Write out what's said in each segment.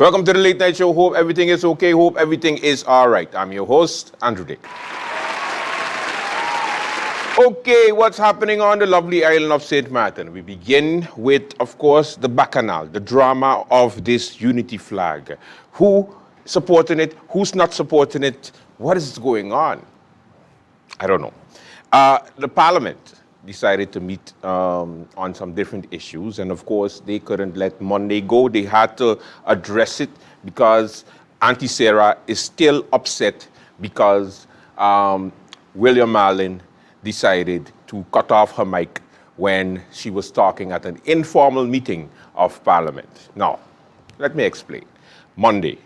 Welcome to the Late Night Show. Hope everything is okay. Hope everything is all right. I'm your host, Andrew Dick. Okay, what's happening on the lovely island of St. Martin? We begin with, of course, the bacchanal, the drama of this unity flag. Who supporting it? Who's not supporting it? What is going on? I don't know. The parliament decided to meet on some different issues, and of course, they couldn't let Monday go. They had to address it because Aunty Sarah is still upset because William Marlin decided to cut off her mic when she was talking at an informal meeting of Parliament. Now, let me explain. Monday,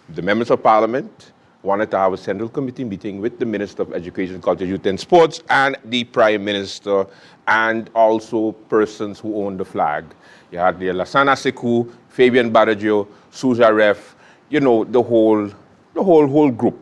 the members of Parliament wanted to have a Central Committee meeting with the Minister of Education, Culture, Youth and Sports and the Prime Minister and also persons who own the flag. You had the Lassana Sekou, Fabian Badajo, Souza Ref, you know, the whole group.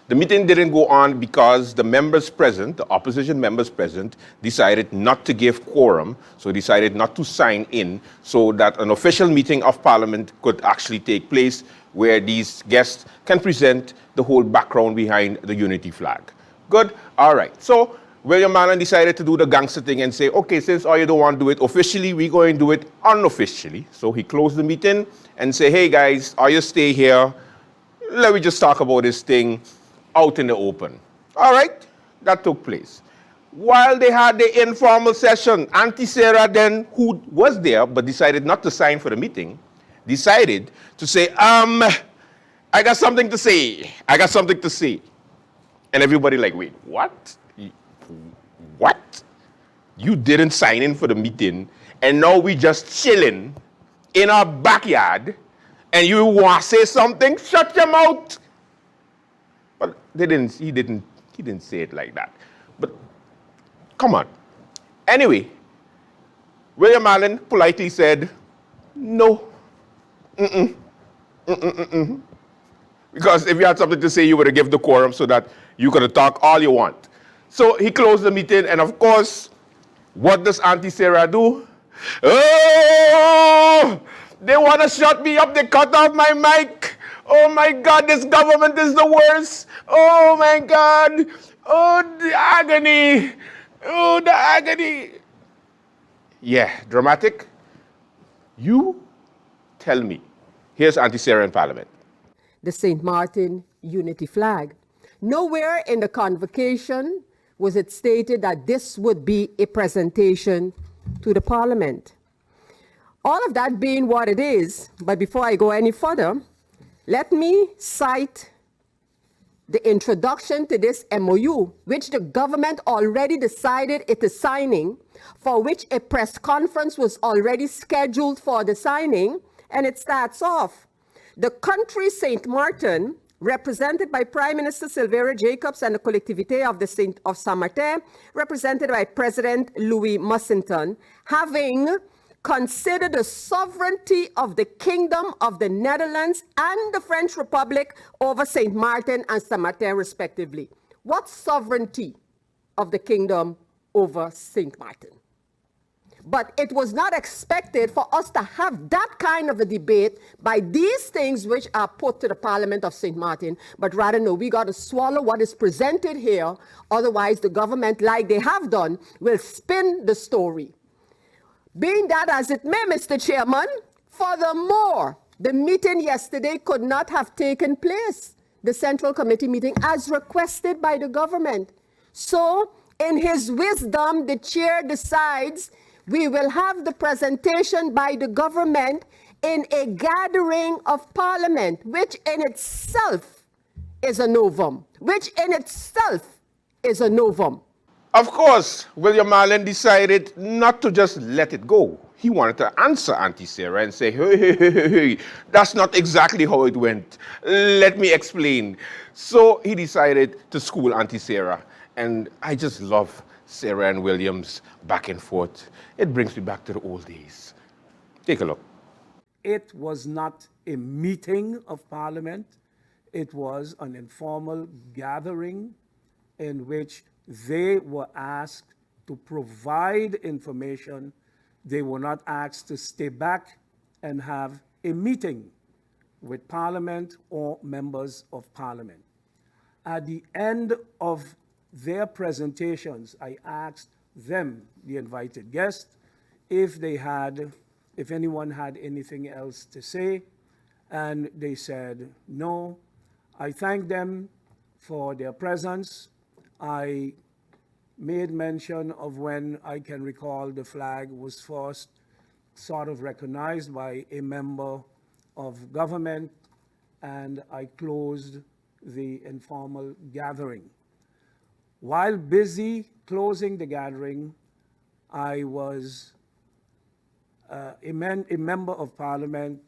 The meeting didn't go on because the members present, the opposition members present, decided not to give quorum, so decided not to sign in so that an official meeting of Parliament could actually take place where these guests can present the whole background behind the unity flag. Good? All right. So William Marlin decided to do the gangster thing and say, okay, since all you don't want to do it officially, we're going to do it unofficially. So he closed the meeting and say, hey guys, all you stay here. Let me just talk about this thing out in the open. All right, that took place. While they had the informal session, Aunty Sarah then, who was there but decided not to sign for the meeting, decided to say, I got something to say. I got something to say. And everybody like, wait, what? What? You didn't sign in for the meeting and now we just chilling in our backyard and you want to say something? Shut your mouth. But he didn't say it like that. But come on. Anyway, William Marlin politely said, no. Because if you had something to say, you would have given the quorum so that you could have talked all you want. So he closed the meeting, and of course, what does Aunty Sarah do? Oh, they want to shut me up. They cut off my mic. Oh my God, this government is the worst. Oh my God. Oh, the agony. Oh, the agony. Yeah, dramatic. You tell me. Here's Aunty Sarah in Parliament. The St. Martin unity flag. Nowhere in the convocation was it stated that this would be a presentation to the Parliament. All of that being what it is, but before I go any further, let me cite the introduction to this MOU, which the government already decided it is signing, for which a press conference was already scheduled for the signing, and it starts off. The country St. Martin, represented by Prime Minister Sylvia Jacobs and the Collectivité of Saint Martin, represented by President Louis Mussington, having consider the sovereignty of the Kingdom of the Netherlands and the French Republic over St. Martin and Saint Martin, respectively. What sovereignty of the Kingdom over St. Martin? But it was not expected for us to have that kind of a debate by these things which are put to the Parliament of St. Martin, but rather no, we got to swallow what is presented here. Otherwise, the government, like they have done, will spin the story. Being that as it may, Mr. Chairman, furthermore, the meeting yesterday could not have taken place, the Central Committee meeting, as requested by the government. So, in his wisdom, the chair decides we will have the presentation by the government in a gathering of Parliament, which in itself is a novum. Of course, William Marlin decided not to just let it go. He wanted to answer Aunty Sarah and say, hey, that's not exactly how it went. Let me explain. So he decided to school Aunty Sarah. And I just love Sarah and William's back and forth. It brings me back to the old days. Take a look. It was not a meeting of Parliament. It was an informal gathering in which they were asked to provide information. They were not asked to stay back and have a meeting with Parliament or members of Parliament. At the end of their presentations, I asked them, the invited guests, if anyone had anything else to say, and they said no. I thanked them for their presence. I made mention of when I can recall the flag was first sort of recognized by a member of government, and I closed the informal gathering. While busy closing the gathering, I was a member of Parliament,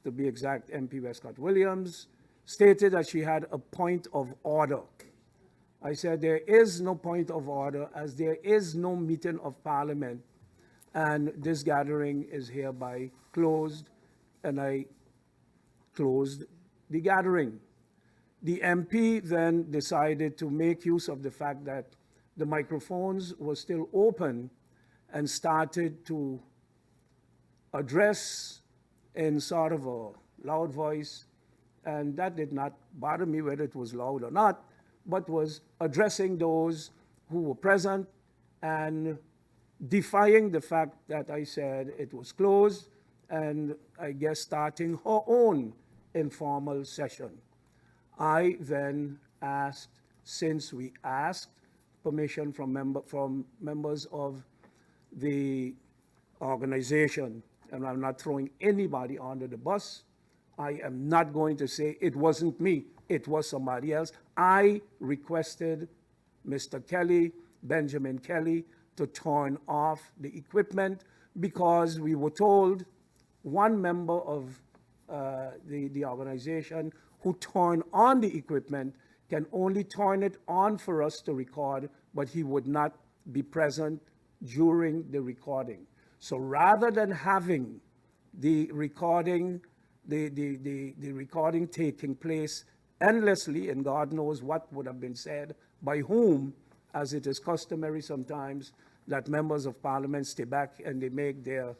to be exact, MP Westcott Williams, stated that she had a point of order. I said there is no point of order, as there is no meeting of Parliament, and this gathering is hereby closed, and I closed the gathering. The MP then decided to make use of the fact that the microphones were still open and started to address in sort of a loud voice, and that did not bother me whether it was loud or not, but was addressing those who were present and defying the fact that I said it was closed, and I guess starting her own informal session. I then asked, since we asked permission from members of the organization, and I'm not throwing anybody under the bus, I am not going to say it wasn't me, it was somebody else. I requested Mr. Kelly, Benjamin Kelly, to turn off the equipment because we were told one member of the organization who turned on the equipment can only turn it on for us to record, but he would not be present during the recording. So rather than having the recording, the recording taking place endlessly, and God knows what would have been said by whom, as it is customary sometimes that members of Parliament stay back and they make their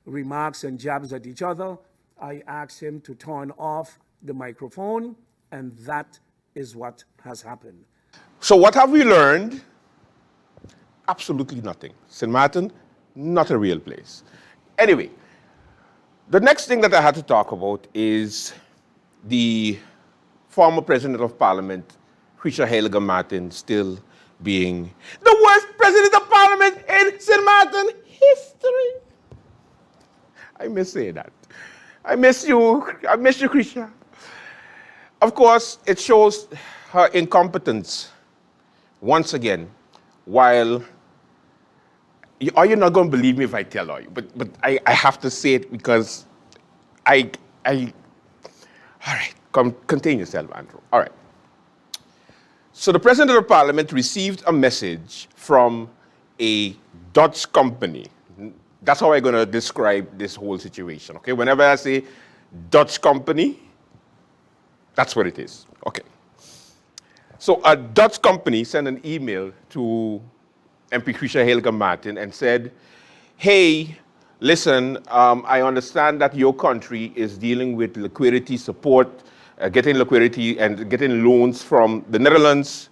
remarks and jabs at each other, I asked him to turn off the microphone, and that is what has happened. So what have we learned? Absolutely nothing. St. Martin, not a real place. Anyway, the next thing that I had to talk about is the former President of Parliament, Grisha Martin, still being the worst President of Parliament in St. Martin history. I miss saying that. I miss you, Grisha. Of course, it shows her incompetence once again, while are you not going to believe me if I tell you? But I have to say it because all right, contain yourself, Andrew. All right. So the President of Parliament received a message from a Dutch company. That's how I'm going to describe this whole situation, okay? Whenever I say Dutch company, that's what it is, okay. So a Dutch company sent an email to MP Grisha Martin and said, hey, listen, I understand that your country is dealing with liquidity support, getting liquidity and getting loans from the Netherlands.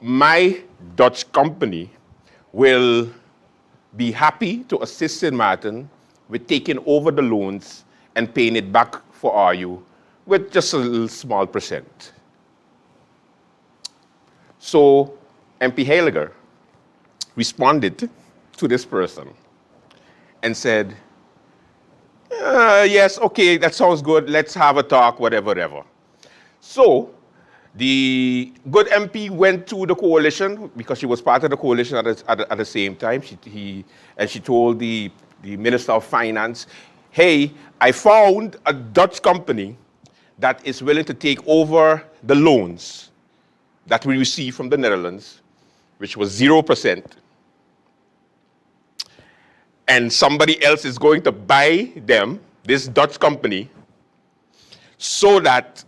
My Dutch company will be happy to assist St. Martin with taking over the loans and paying it back for RU with just a little small percent. So MP Heiliger responded to this person and said, yes, okay, that sounds good. Let's have a talk, whatever. So the good MP went to the coalition because she was part of the coalition at the same time. She told the Minister of Finance, hey, I found a Dutch company that is willing to take over the loans that we received from the Netherlands, which was 0%. And somebody else is going to buy them, this Dutch company, so that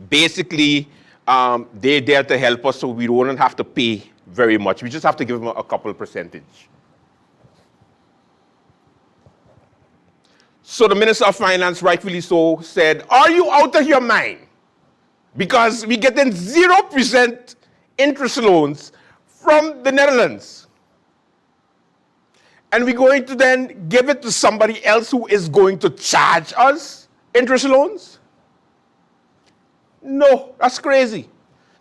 basically they're there to help us so we don't have to pay very much. We just have to give them a couple percentage. So the Minister of Finance, rightfully so, said, are you out of your mind? Because we're getting 0% interest loans from the Netherlands. And we're going to then give it to somebody else who is going to charge us interest loans? No, that's crazy.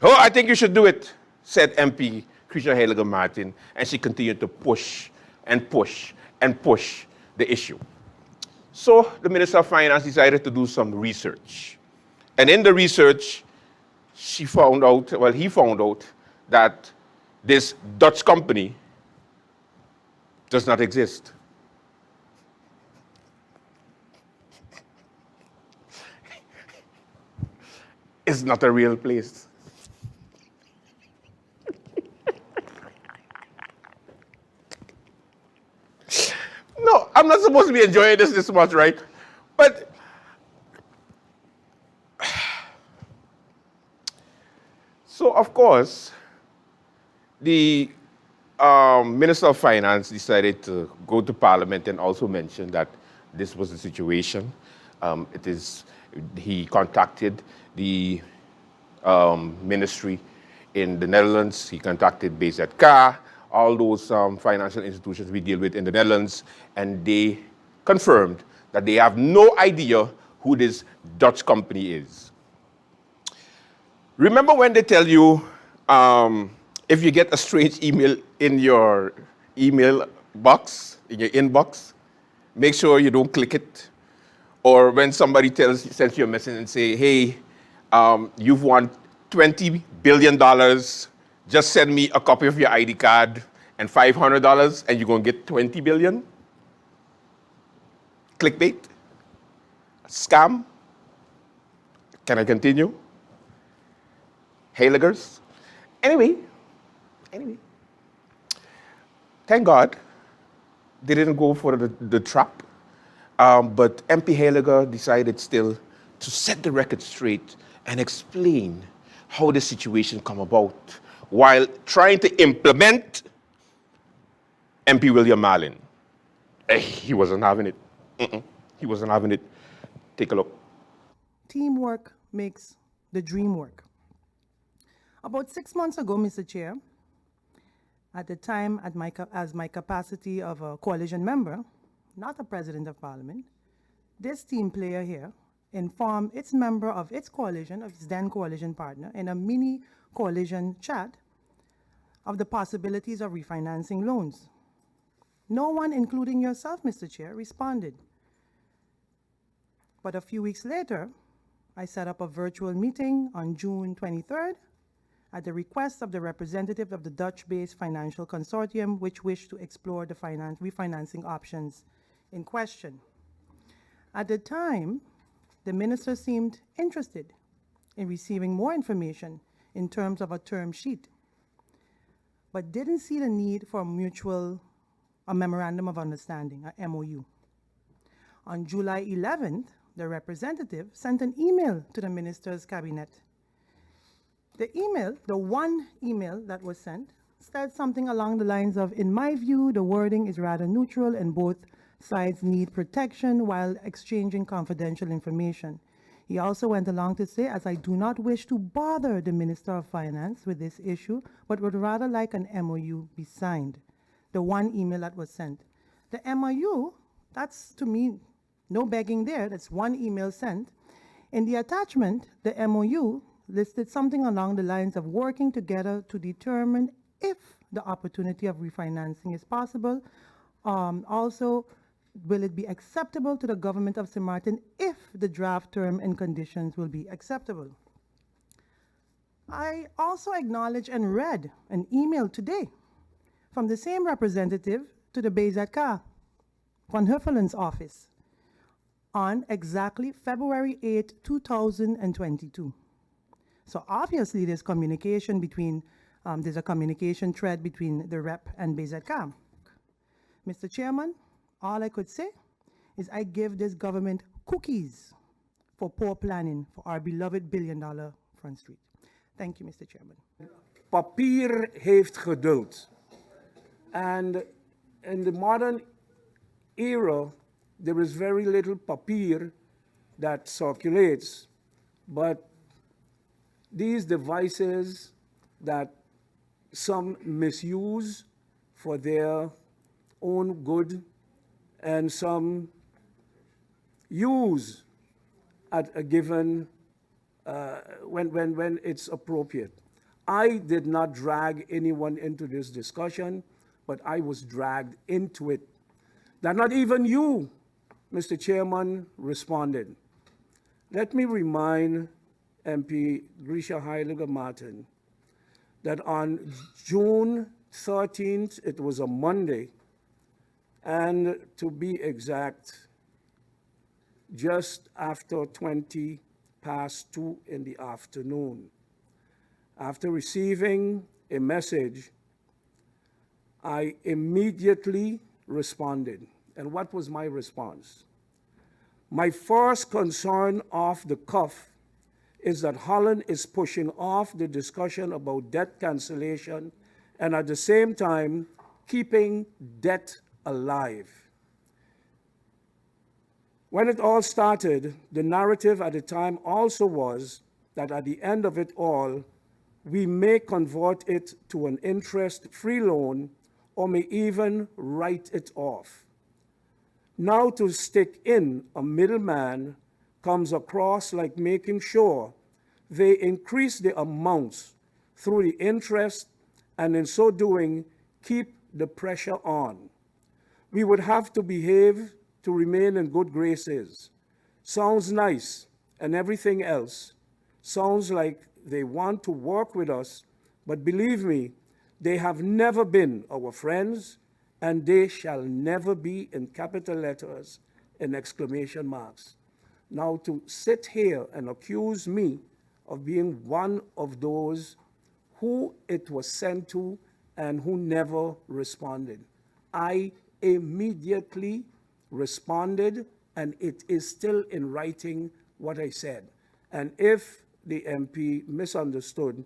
Oh, I think you should do it, said MP Grisha Martin, and she continued to push and push and push the issue. So the Minister of Finance decided to do some research. And in the research, he found out that this Dutch company does not exist. It's not a real place. No, I'm not supposed to be enjoying this much, right? But so, of course, the Minister of Finance decided to go to Parliament and also mention that this was the situation. He contacted the ministry in the Netherlands. He contacted BZK, all those financial institutions we deal with in the Netherlands, and they confirmed that they have no idea who this Dutch company is. Remember when they tell you if you get a strange email in your email box, in your inbox, make sure you don't click it. Or when somebody sends you a message and say, hey, you've won $20 billion, just send me a copy of your ID card and $500 and you're going to get 20 billion? Clickbait? Scam? Can I continue? Heiligers? Anyway, thank God they didn't go for the trap. But MP Heiliger decided still to set the record straight and explain how the situation come about while trying to implement MP William Marlin. He wasn't having it. He wasn't having it. Take a look. Teamwork makes the dream work. About 6 months ago, Mr. Chair, at the time as my capacity of a coalition member, not a president of parliament, this team player here informed its member of its coalition, of its then coalition partner, in a mini coalition chat of the possibilities of refinancing loans. No one, including yourself, Mr. Chair, responded. But a few weeks later, I set up a virtual meeting on June 23rd at the request of the representative of the Dutch-based financial consortium, which wished to explore the refinancing options in question. At the time, the minister seemed interested in receiving more information in terms of a term sheet, but didn't see the need for a memorandum of understanding, a MOU. On July 11th, the representative sent an email to the minister's cabinet. The email, the one email that was sent, said something along the lines of, in my view, the wording is rather neutral and both sides need protection while exchanging confidential information. He also went along to say, as I do not wish to bother the Minister of Finance with this issue, but would rather like an MOU be signed. The one email that was sent. The MOU, that's to me, no begging there, that's one email sent. In the attachment, the MOU listed something along the lines of working together to determine if the opportunity of refinancing is possible. Also, will it be acceptable to the government of St. Martin if the draft term and conditions will be acceptable? I also acknowledge and read an email today from the same representative to the BZK, Van Huffelen's office, on exactly February 8, 2022. So obviously there's communication between, there's a communication thread between the rep and BZK. Mr. Chairman, all I could say is I give this government cookies for poor planning for our beloved billion-dollar Front Street. Thank you, Mr. Chairman. Papier heeft geduld. And in the modern era, there is very little papier that circulates, but these devices that some misuse for their own good and some use at a given, when it's appropriate. I did not drag anyone into this discussion, but I was dragged into it. That not even you, Mr. Chairman, responded. Let me remind MP Grisha Martin that on June 13th, it was a Monday, and to be exact, just after 20 past 2 in the afternoon, after receiving a message, I immediately responded. And what was my response? My first concern off the cuff is that Holland is pushing off the discussion about debt cancellation and at the same time keeping debt alive. When it all started, the narrative at the time also was that at the end of it all, we may convert it to an interest-free loan or may even write it off. Now to stick in a middleman comes across like making sure they increase the amounts through the interest and in so doing, keep the pressure on. We would have to behave to remain in good graces. Sounds nice and everything else. Sounds like they want to work with us, but believe me, they have never been our friends and they shall never be in capital letters and exclamation marks. Now to sit here and accuse me of being one of those who it was sent to and who never responded. I immediately responded, and it is still in writing what I said. And if the MP misunderstood,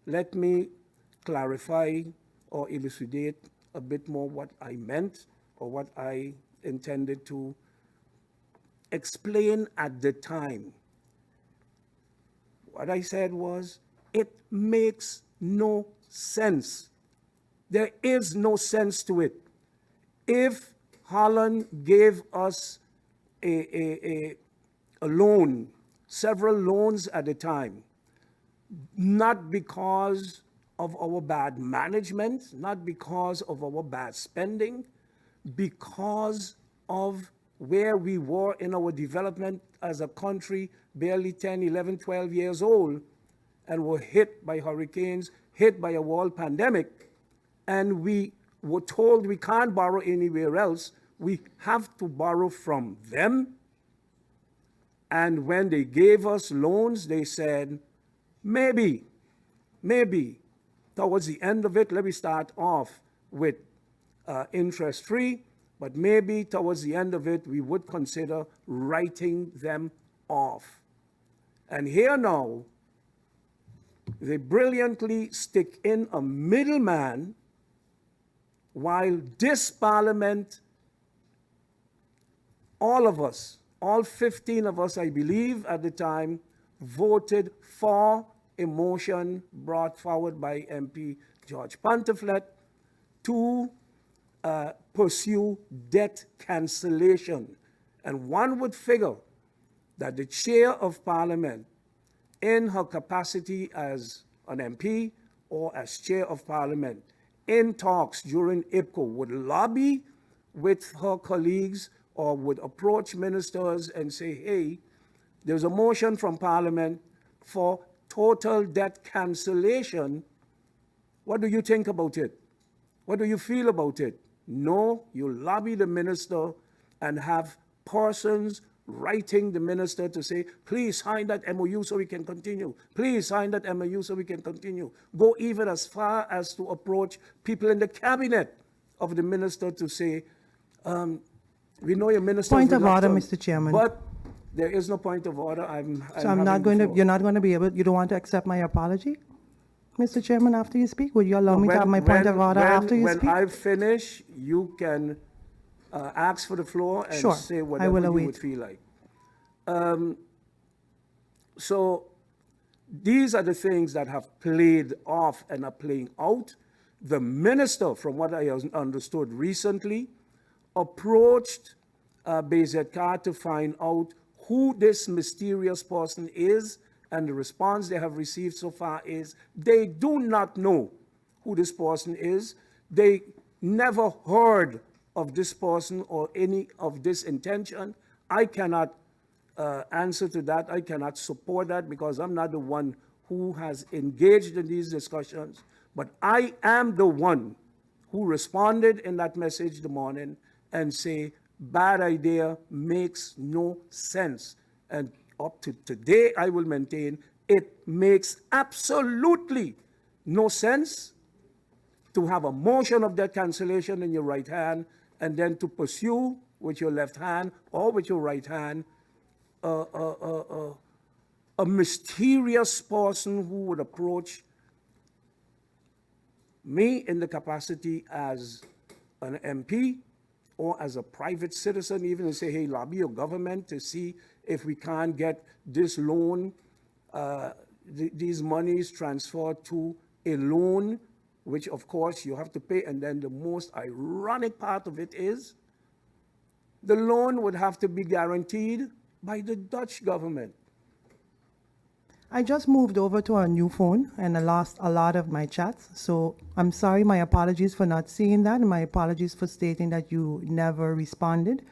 let me clarify or elucidate a bit more what I meant or what I intended to explain at the time. What I said was, it makes no sense. There is no sense to it. If Holland gave us a loan, several loans at a time, not because of our bad management, not because of our bad spending, because of where we were in our development as a country, barely 10, 11, 12 years old, and were hit by hurricanes, hit by a world pandemic, and we were told we can't borrow anywhere else, we have to borrow from them. And when they gave us loans, they said, maybe, towards the end of it, let me start off with interest-free, but maybe towards the end of it, we would consider writing them off. And here now, they brilliantly stick in a middleman while this parliament, all of us, all 15 of us, I believe at the time, voted for a motion brought forward by MP George Pantaflet to pursue debt cancellation. And one would figure that the chair of parliament, in her capacity as an MP or as chair of parliament, in talks during IPCO, would lobby with her colleagues or would approach ministers and say, hey, there's a motion from parliament for total debt cancellation. What do you think about it? What do you feel about it? No, you lobby the minister and have persons writing the minister to say, please sign that MOU so we can continue. Please sign that MOU so we can continue. Go even as far as to approach people in the cabinet of the minister to say, we know your minister. Point of order, Mr. Chairman. But there is no point of order. So you're not going to be able, you don't want to accept my apology, Mr. Chairman, after you speak? Would you allow me to have my point of order after you speak? When I finish, you can ask for the floor and Sure, say I will whatever you await. would feel like. So these are the things that have played off and are playing out. The minister, from what I understood recently, approached BZK to find out who this mysterious person is, and the response they have received so far is they do not know who this person is. They never heard of this person or any of this intention. I cannot answer to that. I cannot support that because I'm not the one who has engaged in these discussions. But I am the one who responded in that message the morning and say, bad idea, makes no sense. And up to today, I will maintain it makes absolutely no sense to have a motion of debt cancellation in your right hand and then to pursue with your left hand or with your right hand a mysterious person who would approach me in the capacity as an MP or as a private citizen, even and say, hey, lobby your government to see if we can't get this loan, these monies transferred to a loan, which of course you have to pay. And then the most ironic part of it is the loan would have to be guaranteed by the Dutch government. I just moved over to a new phone and I lost a lot of my chats. So I'm sorry, my apologies for not seeing that, and my apologies for stating that you never responded.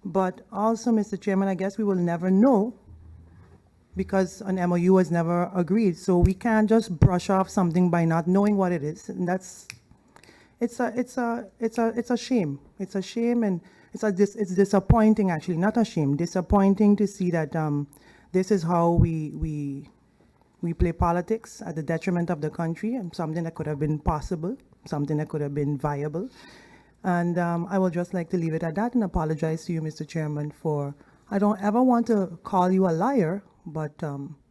But also, Mr. Chairman, I guess we will never know because an MOU was never agreed. So we can't just brush off something by not knowing what it is. And it's a shame. It's a shame, and it's disappointing, actually, not a shame, disappointing to see that this is how we play politics at the detriment of the country, and something that could have been possible, something that could have been viable. And I would just like to leave it at that and apologize to you, Mr. Chairman, for, I don't ever want to call you a liar, but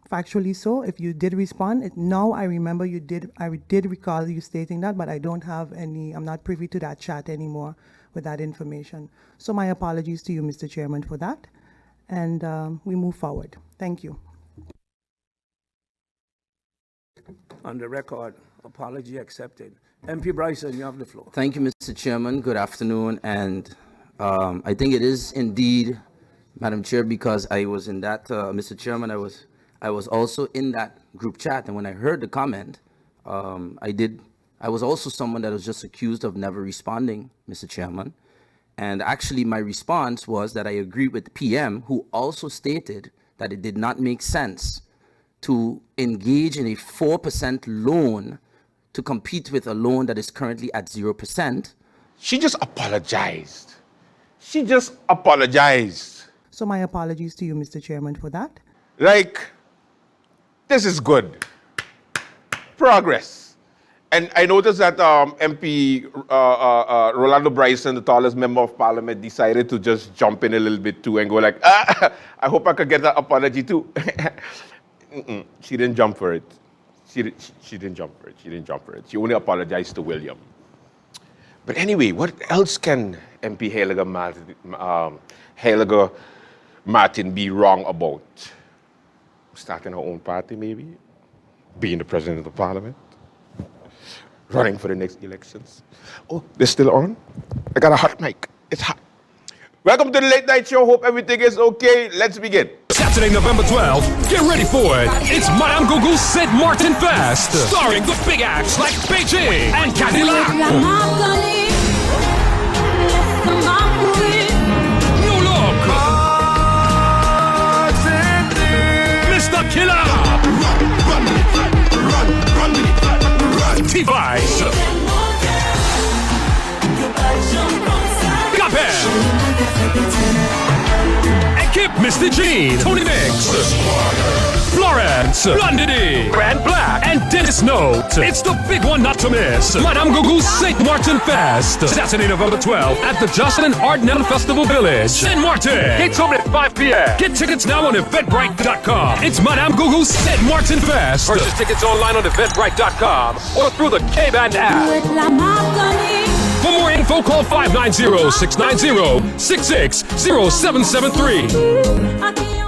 factually so, if you did respond, now I remember I did recall you stating that, but I don't have I'm not privy to that chat anymore with that information. So my apologies to you, Mr. Chairman, for that. And we move forward. Thank you. On the record, apology accepted. MP Bryson, you have the floor. Thank you, Mr. Chairman. Good afternoon. And I think it is indeed, Madam Chair, because I was in that, Mr. Chairman, I was also in that group chat. And when I heard the comment, I was also someone that was just accused of never responding, Mr. Chairman. And actually, my response was that I agree with the PM, who also stated that it did not make sense to engage in a 4% loan to compete with a loan that is currently at 0%. She just apologized. She just apologized. So my apologies to you, Mr. Chairman, for that. Like, this is good. Progress. And I noticed that MP Rolando Bryson, the tallest member of parliament, decided to just jump in a little bit too and go like, I hope I could get that apology too. She didn't jump for it. She didn't jump for it. She didn't jump for it. She only apologized to William. But anyway, what else can MP Heilige Martin be wrong about? Starting her own party, maybe? Being the president of the parliament? Running for the next elections? Oh, they're still on? I got a hot mic. It's hot. Welcome to the Late Night Show. Hope everything is okay. Let's begin. Saturday, November 12th. Get ready for it. It's Madame Gougou's St. Martin Fest, starring the big acts like Beijing and Cadillac. New Look. Mr. Killer. T-Vice. Ekip Mr. Jean, Tony Mix, Florence, Blondie, Brand Black, and Dennis Note. It's the big one not to miss. Madame Gougou's St. Martin Fest, Saturday, November 12th at the Jocelyn Ardnell Festival Village, St. Martin. Gates open at 5 p.m. Get tickets now on Eventbrite.com. It's Madame Gougou's St. Martin Fest. Purchase tickets online on Eventbrite.com or through the K-Band app. For more info, call 590-690-660-773.